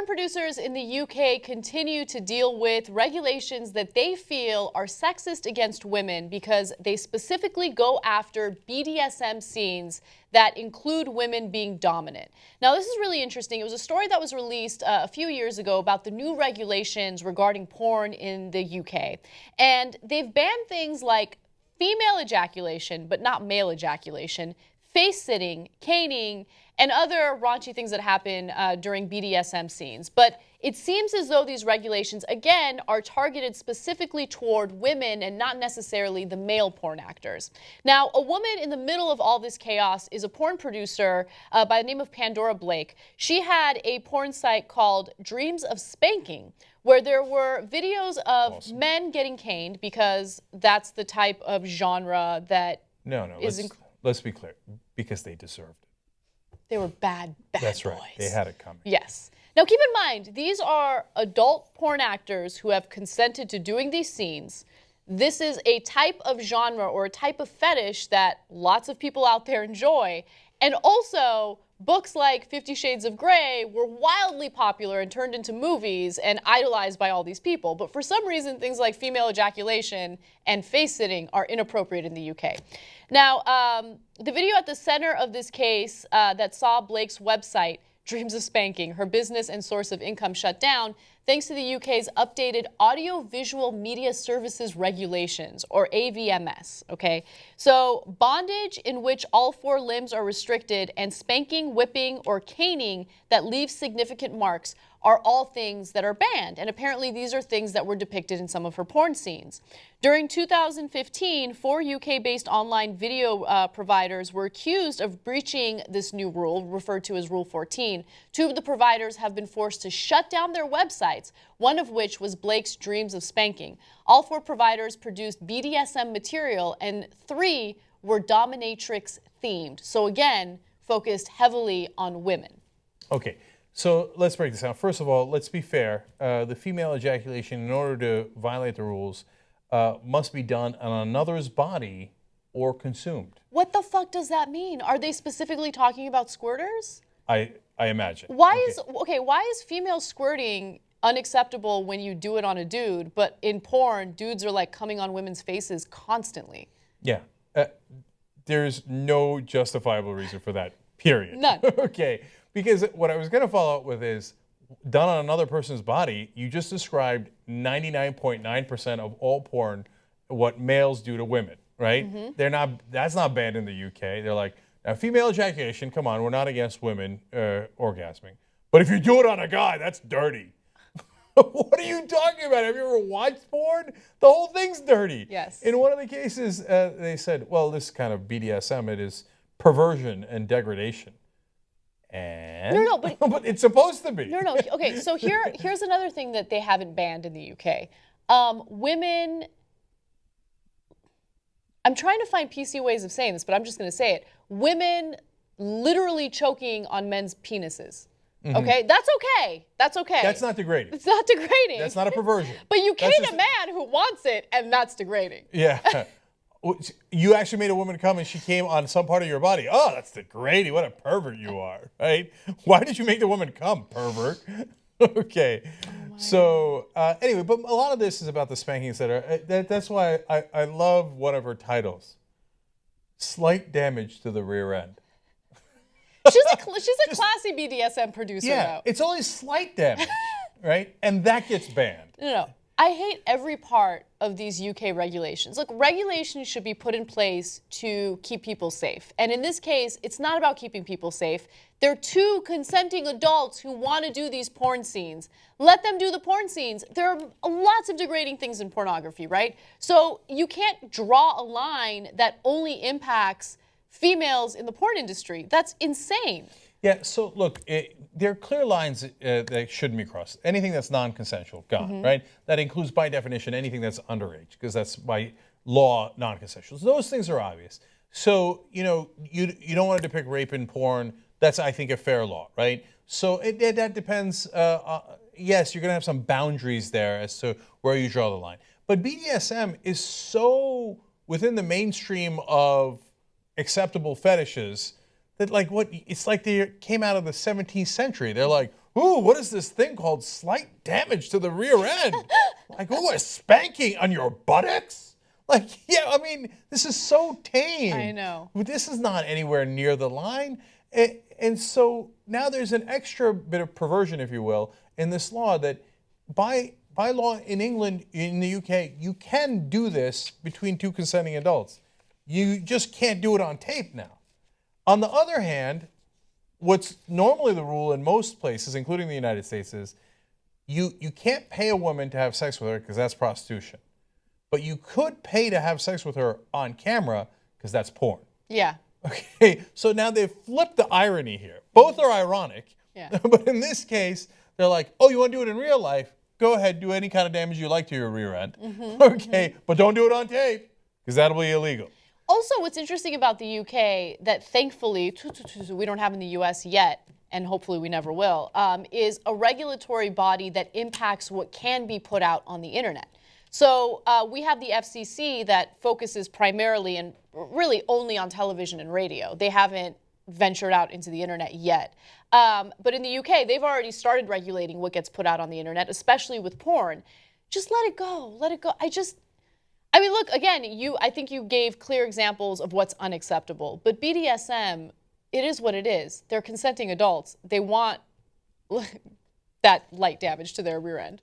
producers in the UK continue to deal with regulations that they feel are sexist against women because they specifically go after BDSM scenes that include women being dominant. Now, this is really interesting. It was a story that was released a few years ago about the new regulations regarding porn in the UK. And they've banned things like female ejaculation, but not male ejaculation, face-sitting, caning, and other raunchy things that happen during BDSM scenes. But it seems as though these regulations, again, are targeted specifically toward women and not necessarily the male porn actors. Now, a woman in the middle of all this chaos is a porn producer by the name of Pandora Blake. She had a porn site called Dreams of Spanking, where there were videos of men getting caned because that's the type of genre that let's be clear, because they deserved it. They were bad boys. That's right. They had it coming. Yes. Now, keep in mind, these are adult porn actors who have consented to doing these scenes. This is a type of genre or a type of fetish that lots of people out there enjoy. And also, books like 50 Shades of Grey were wildly popular and turned into movies and idolized by all these people. But for some reason, things like female ejaculation and face-sitting are inappropriate in the UK. Now, the video at the center of this case that saw Blake's website, Dreams of Spanking, her business and source of income, shut down thanks to the UK's updated Audiovisual Media Services Regulations, or AVMS, okay? So bondage in which all four limbs are restricted and spanking, whipping, or caning that leaves significant marks are all things that are banned. And apparently these are things that were depicted in some of her porn scenes. During 2015, 4 UK-based online video providers were accused of breaching this new rule, referred to as Rule 14. 2 of the providers have been forced to shut down their websites, one of which was Blake's Dreams of Spanking. All 4 providers produced BDSM material, and 3 were dominatrix themed. So again, focused heavily on women. Okay. So let's break this down. First of all, let's be fair. The female ejaculation, in order to violate the rules, must be done on another's body or consumed. What the fuck does that mean? Are they specifically talking about squirters? I imagine. Why is female squirting unacceptable when you do it on a dude, but in porn, dudes are like coming on women's faces constantly? Yeah. There's no justifiable reason for that, period. None. Okay. Because what I was going to follow up with is, done on another person's body, you just described 99.9% of all porn, what males do to women, right? Mm-hmm. That's not banned in the UK. They're like, now female ejaculation, come on, we're not against women orgasming. But if you do it on a guy, that's dirty. What are you talking about? Have you ever watched porn? The whole thing's dirty. Yes. In one of the cases, they said, well, this kind of BDSM, it is perversion and degradation. And no, but but it's supposed to be. No. Okay, so here's another thing that they haven't banned in the UK. Women. I'm trying to find PC ways of saying this, but I'm just going to say it. Women literally choking on men's penises. Mm-hmm. Okay, that's okay. That's okay. That's not degrading. It's not degrading. That's not a perversion. But you cane a man who wants it, and that's degrading. Yeah. You actually made a woman come and she came on some part of your body. Oh, that's degrading. What a pervert you are, right? Why did you make the woman come, pervert? Okay. So anyway, but a lot of this is about the spankings that are, that's why I love one of her titles. Slight damage to the rear end. She's a classy BDSM producer, though. It's only slight damage, right? And that gets banned. No. I hate every part of these UK regulations. Look, regulations should be put in place to keep people safe. And in this case, it's not about keeping people safe. They're 2 consenting adults who want to do these porn scenes. Let them do the porn scenes. There are lots of degrading things in pornography, right? So you can't draw a line that only impacts females in the porn industry. That's insane. Yeah, so look, there are clear lines that shouldn't be crossed. Anything that's non-consensual, gone, right? That includes, by definition, anything that's underage, because that's by law non-consensual. So those things are obvious. So, you don't want to depict rape in porn. That's, I think, a fair law, right? So that depends. Yes, you're going to have some boundaries there as to where you draw the line. But BDSM is so within the mainstream of acceptable fetishes that like what it's like they came out of the 17th century. They're like, ooh, what is this thing called slight damage to the rear end? Like, ooh, a spanking on your buttocks? Like, yeah, I mean, this is so tame. I know. This is not anywhere near the line. And so now there's an extra bit of perversion, if you will, in this law that by law in England, in the UK, you can do this between two consenting adults. You just can't do it on tape now. On the other hand, what's normally the rule in most places, including the United States, is you can't pay a woman to have sex with her because that's prostitution. But you could pay to have sex with her on camera because that's porn. Yeah. Okay, so now they've flipped the irony here. Both are ironic. Yeah. But in this case, they're like, oh, you want to do it in real life? Go ahead, do any kind of damage you like to your rear end. Okay, but don't do it on tape because that'll be illegal. Also, what's interesting about the UK that thankfully we don't have in the US yet, and hopefully we never will, is a regulatory body that impacts what can be put out on the internet. So we have the FCC that focuses primarily and really only on television and radio. They haven't ventured out into the internet yet. But in the UK, they've already started regulating what gets put out on the internet, especially with porn. Just let it go. Let it go. I mean, look, again, I think you gave clear examples of what's unacceptable. But BDSM, it is what it is. They're consenting adults. They want that light damage to their rear end.